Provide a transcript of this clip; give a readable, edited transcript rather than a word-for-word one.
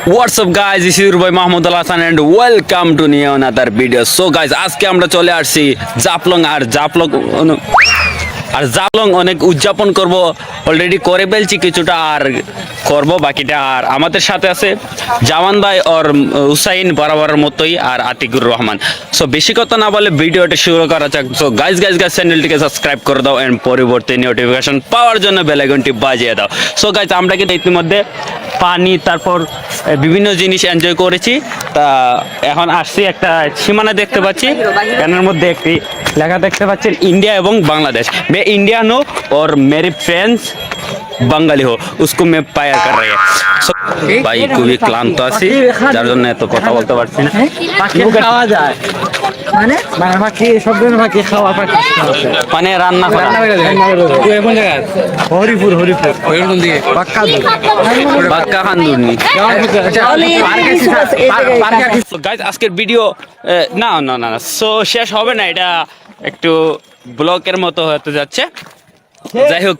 What's up guys, this is your boy Mahmoud Al Hassan and welcome to new another video. So guys, আজকে আমরা চলে আসছি জাফলং অনেক উদযাপন করব, অলরেডি করে ফেলছি কিছুটা আর করব বাকিটা। আর আমাদের সাথে আছে জামান ভাই আর হুসাইন বরাবরের মতোই আর আতিকুর রহমান। সো বেশি কথা না বলে ভিডিওটা শুরু করা যাক। সো গাইজ চ্যানেলটিকে সাবস্ক্রাইব করে দাও এন্ড পরবর্তী নোটিফিকেশন পাওয়ার জন্য বেল আইকনটি বাজিয়ে দাও। সো গাইজ আমরা কিন্তু ইতিমধ্যে পানি তারপর বিভিন্ন জিনিস এনজয় করেছি। তা এখন আসছি একটা সীমানা দেখতে পাচ্ছি, এর মধ্যে একটি লেখা দেখতে পাচ্ছেন ইন্ডিয়া এবং বাংলাদেশ। मैं इंडियन हो और मेरे फ्रेंड्स বাঙালি হো उसको मैं पायर कर रही है। ভাই খুবই ক্লান্ত আছি, যার জন্য এত কথা বলতে পারছি না। পাখি খাওয়া যায় মানে পাখি সব ধরনের পাখি খাওয়া পাখি মানে রান্না করা। কোন জায়গায়? হরিপুর ওইরকম দিকে বাক্কা খান্দুরনি। গাইস আজকের ভিডিও না না না সো শেষ হবে না, এটা একটু ব্লকের মতো হতে যাচ্ছে। যাই হোক